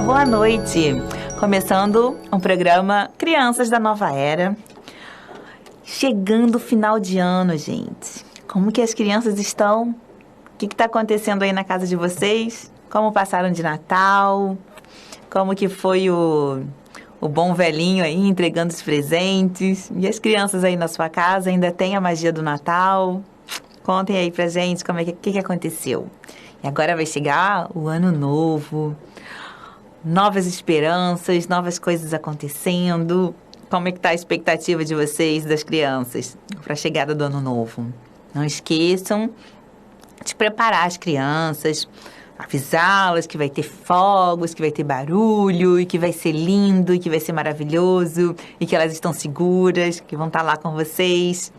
boa noite. Começando um programa Crianças da Nova Era. Chegando o final de ano, gente. Como que as crianças estão? O que está acontecendo aí na casa de vocês? Como passaram de Natal? Como que foi o bom velhinho aí entregando os presentes? E as crianças aí na sua casa ainda têm a magia do Natal? Contem aí pra gente como que aconteceu. E agora vai chegar o ano novo. Novas esperanças, novas coisas acontecendo. Como é que tá a expectativa de vocês, das crianças, para a chegada do ano novo? Não esqueçam de preparar as crianças, avisá-las que vai ter fogos, que vai ter barulho, e que vai ser lindo, e que vai ser maravilhoso, e que elas estão seguras, que vão estar lá com vocês.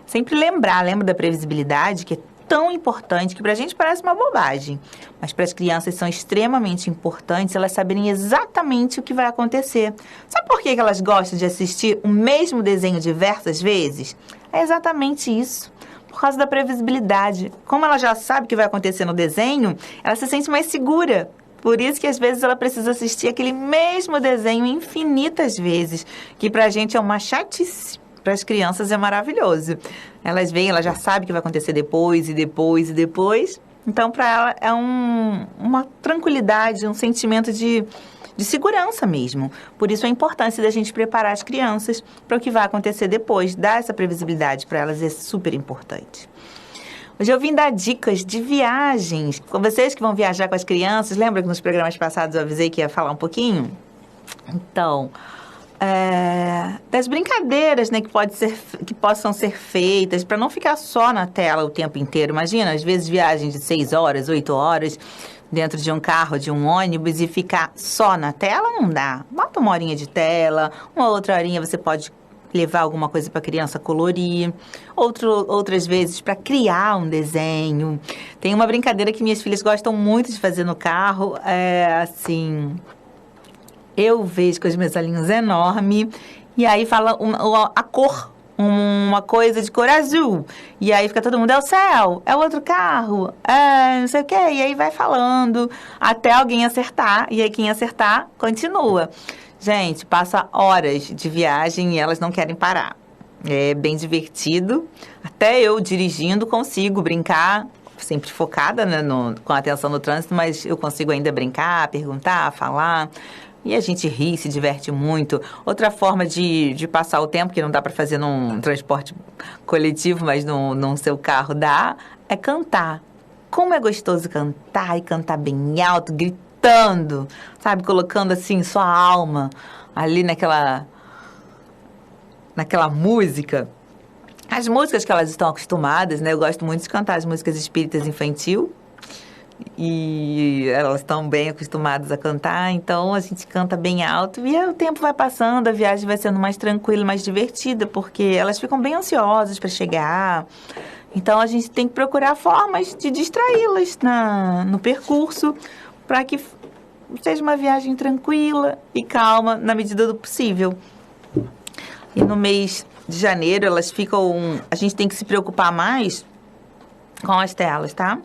Sempre lembra da previsibilidade, que é tão importante, que pra gente parece uma bobagem, mas para as crianças são extremamente importantes elas saberem exatamente o que vai acontecer. Sabe por que elas gostam de assistir o mesmo desenho diversas vezes? É exatamente isso. Por causa da previsibilidade. Como ela já sabe o que vai acontecer no desenho, ela se sente mais segura. Por isso que às vezes ela precisa assistir aquele mesmo desenho infinitas vezes, que pra gente é uma chatice. Para as crianças é maravilhoso. Elas veem, elas já sabem o que vai acontecer depois e depois e depois. Então, para ela é uma tranquilidade, um sentimento de segurança mesmo. Por isso a importância da gente preparar as crianças para o que vai acontecer depois. Dar essa previsibilidade para elas é super importante. Hoje eu vim dar dicas de viagens. Com vocês que vão viajar com as crianças, lembra que nos programas passados eu avisei que ia falar um pouquinho? Então, das brincadeiras, né, que possam ser feitas para não ficar só na tela o tempo inteiro. Imagina, às vezes viagem de 6 horas, 8 horas dentro de um carro, de um ônibus e ficar só na tela, não dá. Bota uma horinha de tela, uma outra horinha você pode levar alguma coisa para a criança colorir, outras vezes para criar um desenho. Tem uma brincadeira que minhas filhas gostam muito de fazer no carro, assim... Eu vejo com os meus olhinhos enormes, e aí fala a cor, uma coisa de cor azul. E aí fica todo mundo, é o céu, é o outro carro, é não sei o quê. E aí vai falando até alguém acertar, e aí quem acertar, continua. Gente, passa horas de viagem e elas não querem parar. É bem divertido. Até eu, dirigindo, consigo brincar, sempre focada, né, com a atenção no trânsito, mas eu consigo ainda brincar, perguntar, falar... E a gente ri, se diverte muito. Outra forma de passar o tempo, que não dá para fazer num transporte coletivo, mas num seu carro dá, é cantar. Como é gostoso cantar e cantar bem alto, gritando, sabe? Colocando assim sua alma ali naquela música. As músicas que elas estão acostumadas, né? Eu gosto muito de cantar as músicas espíritas infantil. E elas estão bem acostumadas a cantar, então a gente canta bem alto e aí o tempo vai passando, a viagem vai sendo mais tranquila, mais divertida, porque elas ficam bem ansiosas para chegar. Então a gente tem que procurar formas de distraí-las no percurso para que seja uma viagem tranquila e calma na medida do possível. E no mês de janeiro elas ficam... A gente tem que se preocupar mais com as telas, tá?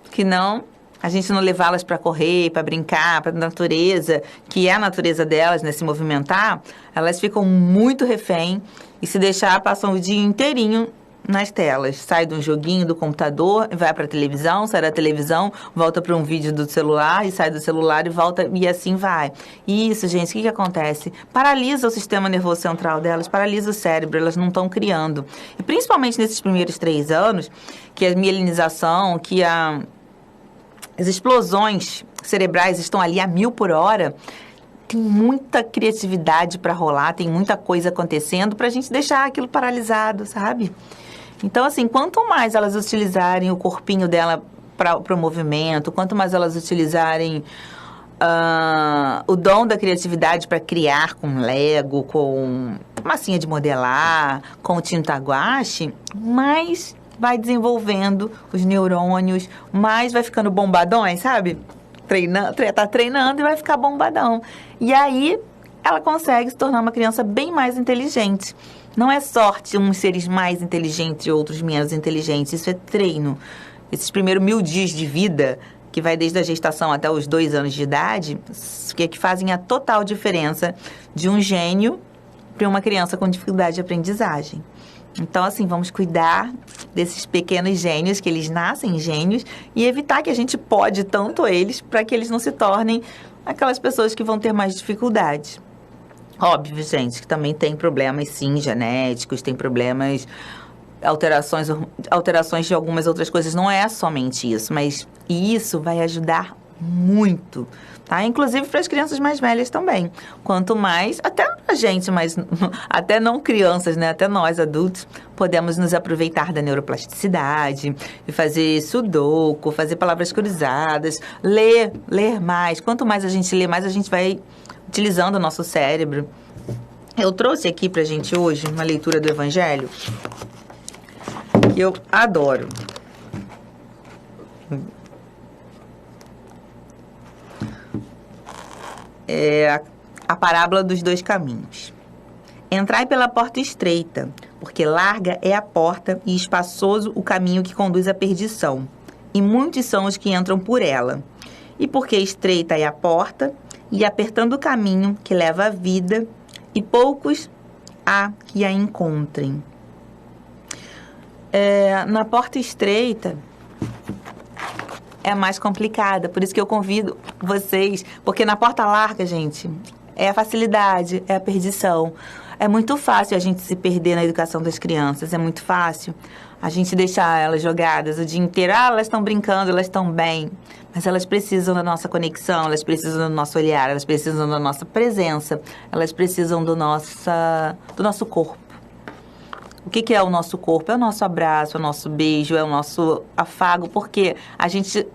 Que não... A gente não levá-las para correr, para brincar, para a natureza, que é a natureza delas, né, se movimentar, elas ficam muito refém e se deixar, passam o dia inteirinho nas telas. Sai de um joguinho do computador, vai para a televisão, sai da televisão, volta para um vídeo do celular e sai do celular e volta e assim vai. E isso, gente, o que acontece? Paralisa o sistema nervoso central delas, paralisa o cérebro, elas não estão criando. E principalmente nesses primeiros 3 anos, que a mielinização, que as explosões cerebrais estão ali a 1000 por hora, tem muita criatividade para rolar, tem muita coisa acontecendo para a gente deixar aquilo paralisado, sabe? Então, assim, quanto mais elas utilizarem o corpinho dela para o movimento, quanto mais elas utilizarem o dom da criatividade para criar com Lego, com massinha de modelar, com tinta guache, mais vai desenvolvendo os neurônios, mais vai ficando bombadões, sabe? Tá treinando e vai ficar bombadão. E aí, ela consegue se tornar uma criança bem mais inteligente. Não é sorte uns seres mais inteligentes e outros menos inteligentes. Isso é treino. Esses primeiros 1000 dias de vida, que vai desde a gestação até os 2 anos de idade, que fazem a total diferença de um gênio para uma criança com dificuldade de aprendizagem. Então, assim, vamos cuidar desses pequenos gênios, que eles nascem gênios, e evitar que a gente pode tanto eles para que eles não se tornem aquelas pessoas que vão ter mais dificuldade. Óbvio, gente, que também tem problemas, sim, genéticos, tem problemas, alterações de algumas outras coisas. Não é somente isso, mas isso vai ajudar muito, tá? Inclusive para as crianças mais velhas também. Quanto mais, até a gente, mas até não crianças, né? Até nós, adultos, podemos nos aproveitar da neuroplasticidade e fazer sudoku, fazer palavras cruzadas, ler mais. Quanto mais a gente lê, mais a gente vai utilizando o nosso cérebro. Eu trouxe aqui pra gente hoje uma leitura do Evangelho que eu adoro. É a parábola dos 2 caminhos. Entrai pela porta estreita, porque larga é a porta e espaçoso o caminho que conduz à perdição, e muitos são os que entram por ela. E porque estreita é a porta, e apertando o caminho que leva à vida, e poucos há que a encontrem. Na porta estreita é mais complicada, por isso que eu convido vocês, porque na porta larga, gente, é a facilidade, é a perdição. É muito fácil a gente se perder na educação das crianças, é muito fácil a gente deixar elas jogadas o dia inteiro. Elas estão brincando, elas estão bem, mas elas precisam da nossa conexão, elas precisam do nosso olhar, elas precisam da nossa presença, elas precisam do nosso corpo. O que é o nosso corpo? É o nosso abraço, é o nosso beijo, é o nosso afago, porque a gente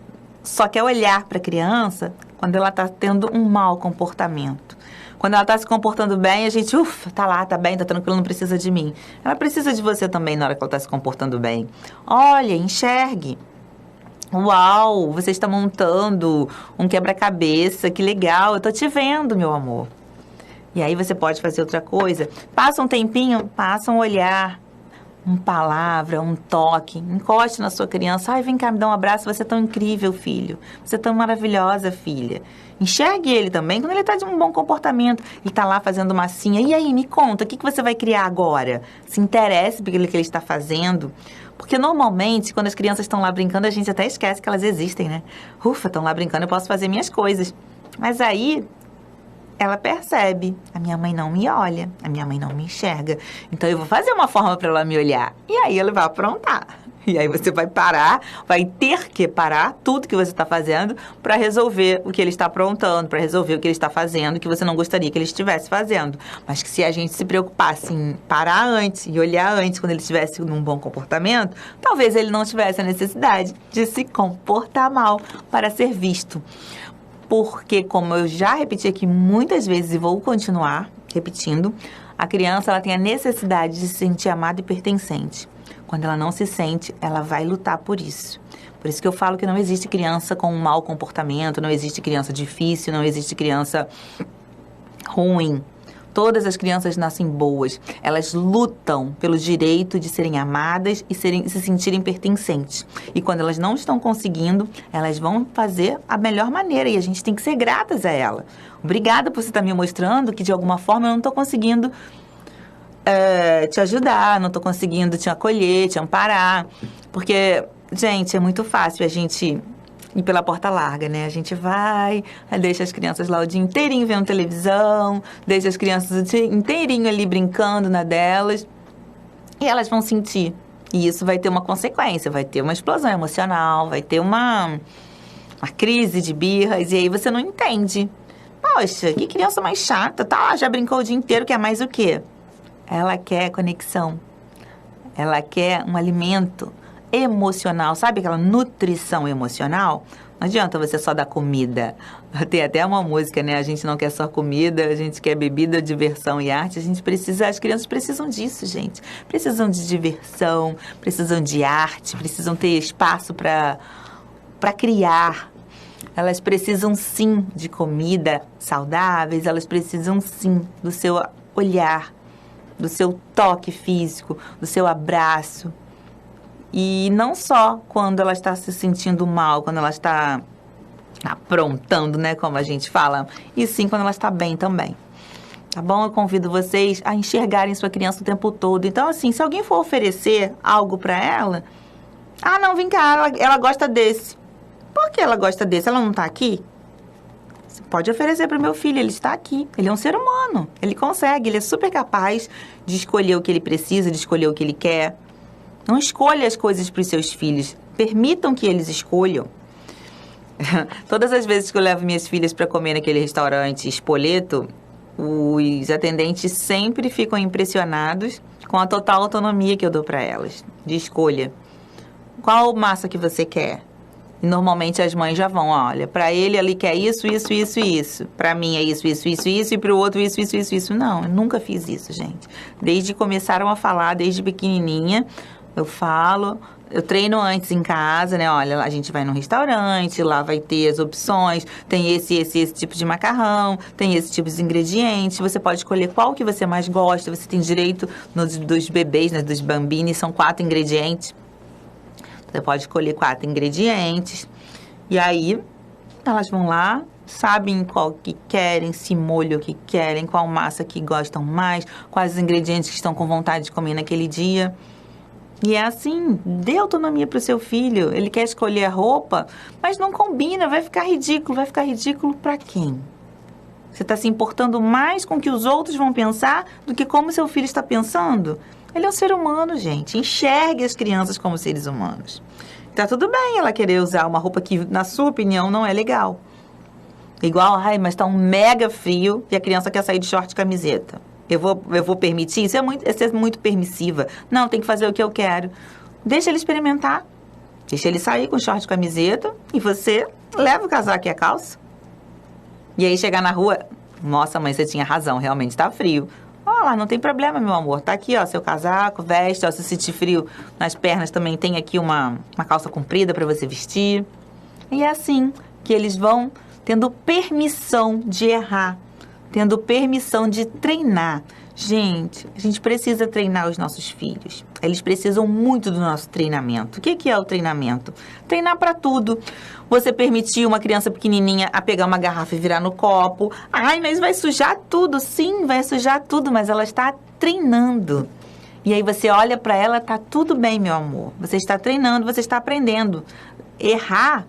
só quer olhar para a criança quando ela está tendo um mau comportamento. Quando ela está se comportando bem, a gente, tá lá, tá bem, tá tranquilo, não precisa de mim. Ela precisa de você também na hora que ela está se comportando bem. Olha, enxergue. Uau, você está montando um quebra-cabeça, que legal, eu tô te vendo, meu amor. E aí você pode fazer outra coisa. Passa um tempinho, passa um olhar, uma palavra, um toque. Encoste na sua criança. Ai, vem cá, me dá um abraço. Você é tão incrível, filho. Você é tão maravilhosa, filha. Enxergue ele também quando ele está de um bom comportamento. Ele está lá fazendo massinha. E aí, me conta, o que você vai criar agora? Se interesse pelo que ele está fazendo. Porque normalmente, quando as crianças estão lá brincando, a gente até esquece que elas existem, né? Ufa, estão lá brincando, eu posso fazer minhas coisas. Mas aí ela percebe, a minha mãe não me olha, a minha mãe não me enxerga, então eu vou fazer uma forma para ela me olhar, e aí ela vai aprontar. E aí você vai parar, vai ter que parar tudo que você está fazendo para resolver o que ele está aprontando, para resolver o que ele está fazendo, que você não gostaria que ele estivesse fazendo. Mas que se a gente se preocupasse em parar antes e olhar antes, quando ele estivesse num bom comportamento, talvez ele não tivesse a necessidade de se comportar mal para ser visto. Porque, como eu já repeti aqui muitas vezes e vou continuar repetindo, a criança ela tem a necessidade de se sentir amada e pertencente. Quando ela não se sente, ela vai lutar por isso. Por isso que eu falo que não existe criança com um mau comportamento, não existe criança difícil, não existe criança ruim. Todas as crianças nascem boas. Elas lutam pelo direito de serem amadas e se sentirem pertencentes. E quando elas não estão conseguindo, elas vão fazer a melhor maneira. E a gente tem que ser gratas a ela. Obrigada por você estar me mostrando que, de alguma forma, eu não estou conseguindo te ajudar, não estou conseguindo te acolher, te amparar. Porque, gente, é muito fácil a gente ir pela porta larga, né? A gente vai, deixa as crianças lá o dia inteirinho vendo televisão, deixa as crianças o dia inteirinho ali brincando na delas, e elas vão sentir. E isso vai ter uma consequência, vai ter uma explosão emocional, vai ter uma crise de birras, e aí você não entende. Poxa, que criança mais chata, tá lá, já brincou o dia inteiro, quer mais o quê? Ela quer conexão, ela quer um alimento emocional, sabe aquela nutrição emocional? Não adianta você só dar comida. Tem até uma música, né? A gente não quer só comida, a gente quer bebida, diversão e arte. As crianças precisam disso, gente. Precisam de diversão, precisam de arte, precisam ter espaço para criar. Elas precisam sim de comida saudáveis, elas precisam sim do seu olhar, do seu toque físico, do seu abraço. E não só quando ela está se sentindo mal, quando ela está aprontando, né, como a gente fala, e sim quando ela está bem também. Tá bom? Eu convido vocês a enxergarem sua criança o tempo todo. Então, assim, se alguém for oferecer algo para ela, ah, não, vem cá, ela gosta desse. Por que ela gosta desse? Ela não tá aqui? Você pode oferecer para o meu filho, ele está aqui. Ele é um ser humano, ele consegue, ele é super capaz de escolher o que ele precisa, de escolher o que ele quer. Não escolha as coisas para os seus filhos, permitam que eles escolham. Todas as vezes que eu levo minhas filhas para comer naquele restaurante Spoleto, os atendentes sempre ficam impressionados com a total autonomia que eu dou para elas, de escolha. Qual massa que você quer? E normalmente as mães já vão, olha, para ele quer isso, isso, isso e isso. Para mim é isso, isso, isso, isso, e para o outro isso, isso, isso, isso. Não, eu nunca fiz isso, gente. Desde que começaram a falar, desde pequenininha, eu falo... Eu treino antes em casa, né? Olha, a gente vai num restaurante, lá vai ter as opções, tem esse tipo de macarrão, tem esse tipo de ingrediente. Você pode escolher qual que você mais gosta. Você tem direito dos bebês, né? Dos bambini, são 4 ingredientes. Você pode escolher 4 ingredientes. E aí, elas vão lá, sabem qual que querem, se molho que querem, qual massa que gostam mais, quais os ingredientes que estão com vontade de comer naquele dia. E é assim, dê autonomia para o seu filho. Ele quer escolher a roupa, mas não combina, vai ficar ridículo. Vai ficar ridículo para quem? Você está se importando mais com o que os outros vão pensar do que como seu filho está pensando? Ele é um ser humano, gente. Enxergue as crianças como seres humanos. Tá tudo bem ela querer usar uma roupa que, na sua opinião, não é legal. Igual, ai, mas tá um mega frio e a criança quer sair de short e camiseta. Eu vou permitir? Isso é ser muito permissiva. Não, tem que fazer o que eu quero. Deixa ele experimentar. Deixa ele sair com short e camiseta e você leva o casaco e a calça. E aí chegar na rua, nossa, mãe, você tinha razão, realmente tá frio. Ó lá, não tem problema, meu amor. Tá aqui, ó, seu casaco, veste, ó, se sentir frio nas pernas também tem aqui uma calça comprida para você vestir. E é assim que eles vão tendo permissão de errar, tendo permissão de treinar. Gente, a gente precisa treinar os nossos filhos. Eles precisam muito do nosso treinamento. O que é o treinamento? Treinar para tudo. Você permitir uma criança pequenininha a pegar uma garrafa e virar no copo. Ai, mas vai sujar tudo. Sim, vai sujar tudo, mas ela está treinando. E aí você olha para ela, tá tudo bem, meu amor. Você está treinando, você está aprendendo. Errar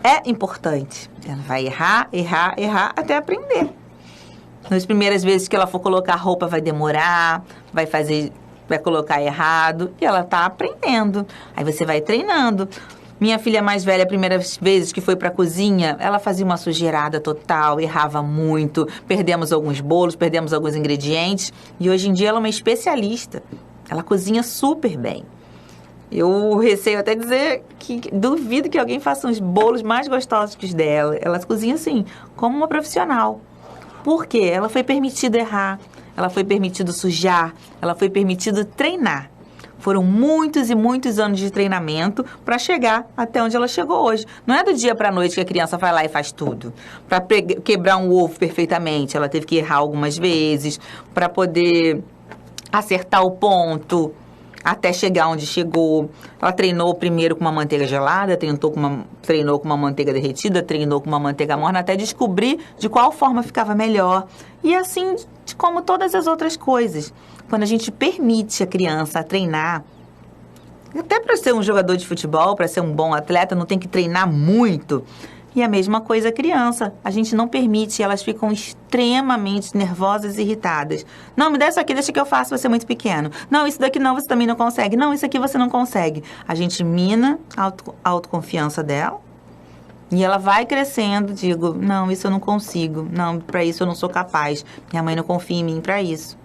é importante. Ela vai errar, errar, errar até aprender. Nas primeiras vezes que ela for colocar a roupa vai demorar, vai colocar errado e ela tá aprendendo. Aí você vai treinando. Minha filha mais velha, a primeira vez que foi pra cozinha, ela fazia uma sujeirada total, errava muito, perdemos alguns bolos, perdemos alguns ingredientes e hoje em dia ela é uma especialista. Ela cozinha super bem. Eu receio até dizer que duvido que alguém faça uns bolos mais gostosos que os dela. Ela cozinha assim, como uma profissional. Por quê? Ela foi permitida errar, ela foi permitido sujar, ela foi permitido treinar. Foram muitos e muitos anos de treinamento para chegar até onde ela chegou hoje. Não é do dia para a noite que a criança vai lá e faz tudo. Para quebrar um ovo perfeitamente, ela teve que errar algumas vezes para poder acertar o ponto até chegar onde chegou. Ela treinou primeiro com uma manteiga gelada, treinou com uma manteiga derretida, treinou com uma manteiga morna, até descobrir de qual forma ficava melhor. E assim, como todas as outras coisas. Quando a gente permite a criança treinar, até para ser um jogador de futebol, para ser um bom atleta, não tem que treinar muito. E a mesma coisa a criança. A gente não permite, elas ficam extremamente nervosas e irritadas. Não, me dá isso aqui, deixa que eu faço, você é muito pequeno. Não, isso daqui não, você também não consegue. Não, isso aqui você não consegue. A gente mina a autoconfiança dela. E ela vai crescendo, digo, não, isso eu não consigo. Não, para isso eu não sou capaz. Minha mãe não confia em mim para isso.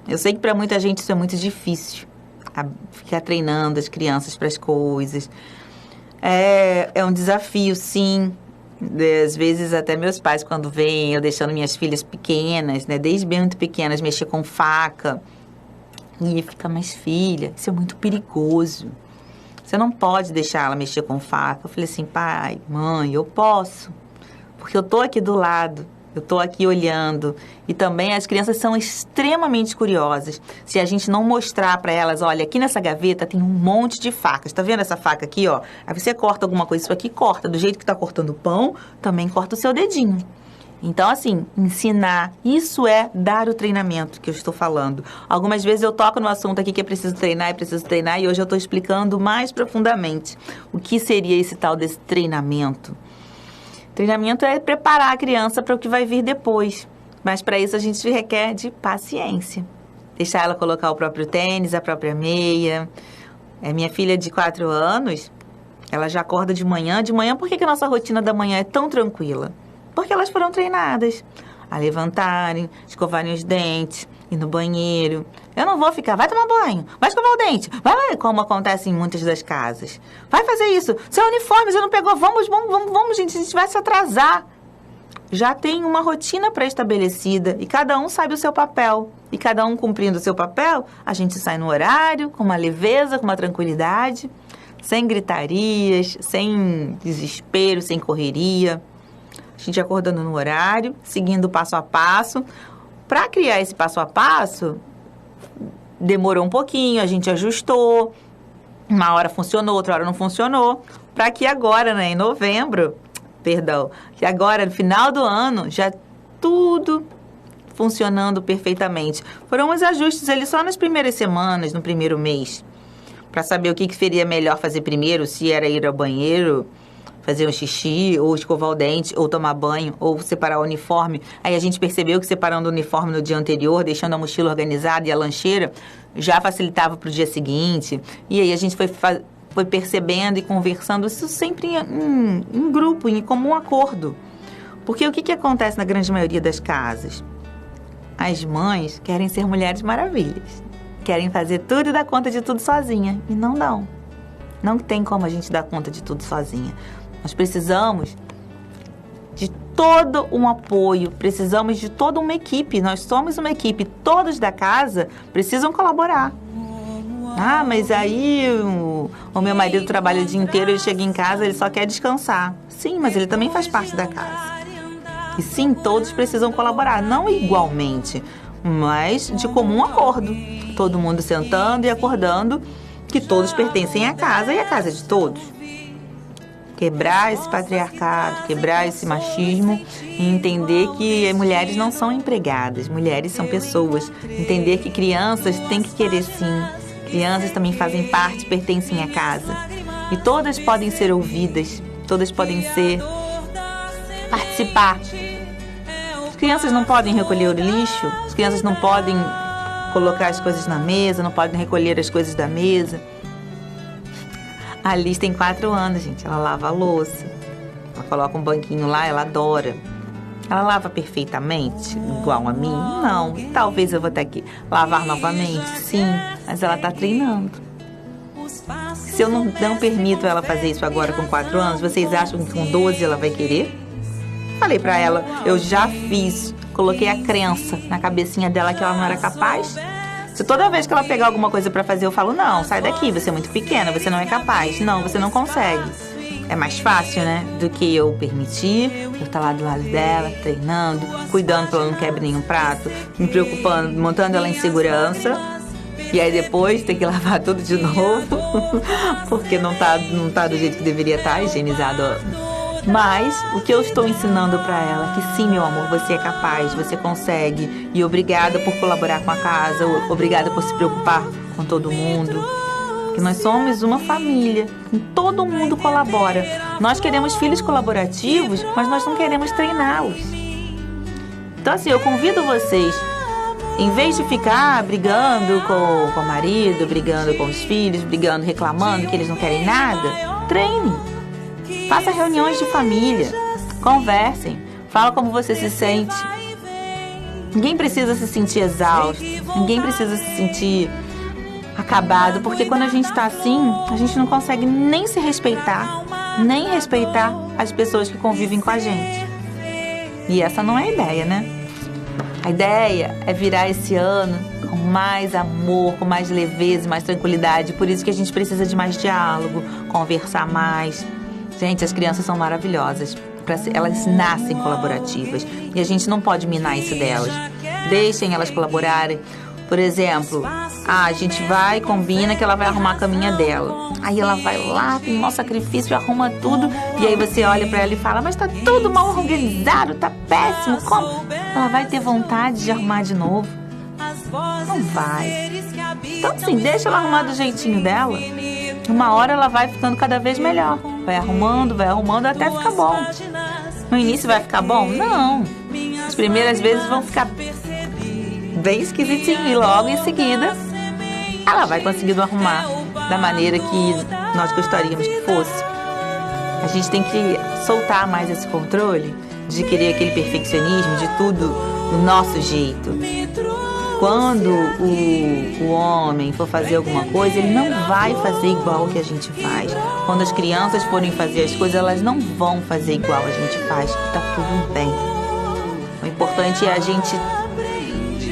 Eu sei que para muita gente isso é muito difícil. Ficar treinando as crianças para as coisas. É um desafio, sim. Às vezes até meus pais, quando veem eu deixando minhas filhas pequenas, né, desde bem muito pequenas, mexer com faca. E fica, mas filha, isso é muito perigoso. Você não pode deixar ela mexer com faca. Eu falei assim, pai, mãe, eu posso. Porque eu tô aqui do lado. Eu estou aqui olhando. E também as crianças são extremamente curiosas. Se a gente não mostrar para elas, olha, aqui nessa gaveta tem um monte de facas. Tá vendo essa faca aqui, ó? Aí você corta alguma coisa, isso aqui corta. Do jeito que tá cortando o pão, também corta o seu dedinho. Então, assim, ensinar, isso é dar o treinamento que eu estou falando. Algumas vezes eu toco no assunto aqui que é preciso treinar, e hoje eu estou explicando mais profundamente o que seria esse tal desse treinamento. Treinamento é preparar a criança para o que vai vir depois, mas para isso a gente requer de paciência. Deixar ela colocar o próprio tênis, a própria meia. Minha filha de 4 anos, ela já acorda de manhã. De manhã, por que a nossa rotina da manhã é tão tranquila? Porque elas foram treinadas a levantarem, escovarem os dentes, ir no banheiro. Eu não vou ficar, vai tomar banho, vai escovar o dente, vai, como acontece em muitas das casas. Vai fazer isso, seu uniforme você não pegou, vamos, gente, a gente vai se atrasar. Já tem uma rotina pré-estabelecida e cada um sabe o seu papel. E cada um cumprindo o seu papel, a gente sai no horário, com uma leveza, com uma tranquilidade, sem gritarias, sem desespero, sem correria. A gente acordando no horário, seguindo passo a passo. Para criar esse passo a passo, demorou um pouquinho, a gente ajustou. Uma hora funcionou, outra hora não funcionou. Para que agora, né, em novembro, que agora, no final do ano, já tudo funcionando perfeitamente. Foram os ajustes ali só nas primeiras semanas, no primeiro mês. Para saber o que seria melhor fazer primeiro, se era ir ao banheiro, fazer um xixi, ou escovar o dente, ou tomar banho, ou separar o uniforme. Aí a gente percebeu que separando o uniforme no dia anterior, deixando a mochila organizada e a lancheira, já facilitava para o dia seguinte. E aí a gente foi percebendo e conversando isso sempre em grupo, em comum acordo. Porque o que acontece na grande maioria das casas? As mães querem ser mulheres maravilhas. Querem fazer tudo e dar conta de tudo sozinha. E não dão. Não tem como a gente dar conta de tudo sozinha. Nós precisamos de todo um apoio, precisamos de toda uma equipe. Nós somos uma equipe, todos da casa precisam colaborar. Ah, mas aí o meu marido trabalha o dia inteiro, ele chega em casa, ele só quer descansar. Sim, mas ele também faz parte da casa. E sim, todos precisam colaborar, não igualmente, mas de comum acordo. Todo mundo sentando e acordando que todos pertencem à casa e a casa é de todos. Quebrar esse patriarcado, quebrar esse machismo e entender que mulheres não são empregadas, mulheres são pessoas. Entender que crianças têm que querer sim, crianças também fazem parte, pertencem à casa. E todas podem ser ouvidas, todas podem participar. As crianças não podem recolher o lixo, as crianças não podem colocar as coisas na mesa, não podem recolher as coisas da mesa. A Liz tem 4 anos, gente. Ela lava a louça. Ela coloca um banquinho lá, ela adora. Ela lava perfeitamente, igual a mim? Não. Talvez eu vou ter que lavar novamente, sim. Mas ela está treinando. Se eu não permito ela fazer isso agora com 4 anos, vocês acham que com 12 ela vai querer? Falei pra ela, eu já fiz. Coloquei a crença na cabecinha dela que ela não era capaz. Se toda vez que ela pegar alguma coisa pra fazer, eu falo, não, sai daqui, você é muito pequena, você não é capaz. Não, você não consegue. É mais fácil, né, do que eu permitir, eu estar lá do lado dela, treinando, cuidando pra ela não quebrar nenhum prato, me preocupando, montando ela em segurança. E aí depois ter que lavar tudo de novo, porque não tá do jeito que deveria estar, higienizado. Mas o que eu estou ensinando para ela é que sim, meu amor, você é capaz, você consegue. E obrigada por colaborar com a casa, obrigada por se preocupar com todo mundo. Que nós somos uma família, todo mundo colabora. Nós queremos filhos colaborativos, mas nós não queremos treiná-los. Então assim, eu convido vocês, em vez de ficar brigando com o marido, brigando com os filhos, brigando, reclamando que eles não querem nada, treinem. Faça reuniões de família, conversem, fala como você se sente. Ninguém precisa se sentir exausto, ninguém precisa se sentir acabado, porque quando a gente está assim, a gente não consegue nem se respeitar, nem respeitar as pessoas que convivem com a gente. E essa não é a ideia, né? A ideia é virar esse ano com mais amor, com mais leveza, mais tranquilidade. Por isso que a gente precisa de mais diálogo, conversar mais. Gente, as crianças são maravilhosas. elas nascem colaborativas e a gente não pode minar isso delas. Deixem elas colaborarem. Por exemplo, a gente vai, combina que ela vai arrumar a caminha dela. Aí ela vai lá, tem um maior sacrifício, arruma tudo. E aí você olha pra ela e fala, mas tá tudo mal organizado, tá péssimo. Como? Ela vai ter vontade de arrumar de novo? Não vai. Então assim, deixa ela arrumar do jeitinho dela. Uma hora ela vai ficando cada vez melhor. Vai arrumando até ficar bom. No início vai ficar bom? Não. As primeiras vezes vão ficar bem esquisitinho e logo em seguida ela vai conseguindo arrumar da maneira que nós gostaríamos que fosse. A gente tem que soltar mais esse controle de querer aquele perfeccionismo de tudo do nosso jeito. Quando o homem for fazer alguma coisa, ele não vai fazer igual o que a gente faz. Quando as crianças forem fazer as coisas, elas não vão fazer igual a gente faz. Tá tudo bem. O importante é a gente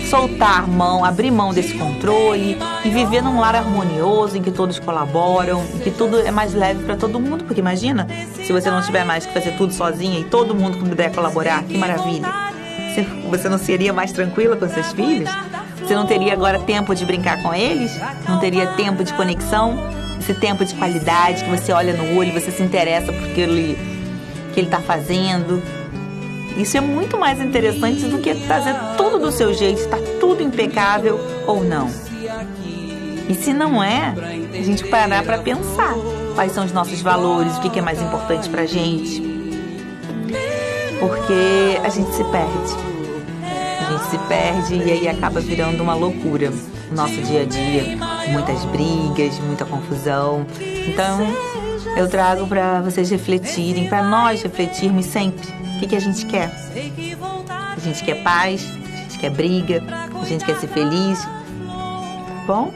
soltar a mão, abrir mão desse controle e viver num lar harmonioso em que todos colaboram, em que tudo é mais leve para todo mundo. Porque imagina, se você não tiver mais que fazer tudo sozinha e todo mundo puder colaborar, que maravilha. Você não seria mais tranquila com seus filhos? Você não teria agora tempo de brincar com eles? Não teria tempo de conexão? Esse tempo de qualidade que você olha no olho, você se interessa por aquilo que ele está fazendo. Isso é muito mais interessante do que fazer tudo do seu jeito, estar tudo impecável ou não. E se não é, a gente parar para pensar quais são os nossos valores, o que é mais importante para a gente. Porque a gente se perde. A gente se perde e aí acaba virando uma loucura o nosso dia a dia. Muitas brigas, muita confusão. Então, eu trago para vocês refletirem, para nós refletirmos sempre. O que a gente quer? A gente quer paz, a gente quer briga, a gente quer ser feliz. Bom?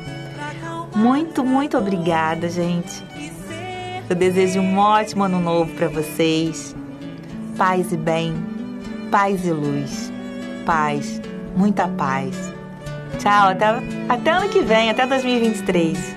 Muito, muito obrigada, gente. Eu desejo um ótimo ano novo para vocês. Paz e bem, paz e luz, paz, muita paz. Tchau, até ano que vem, até 2023.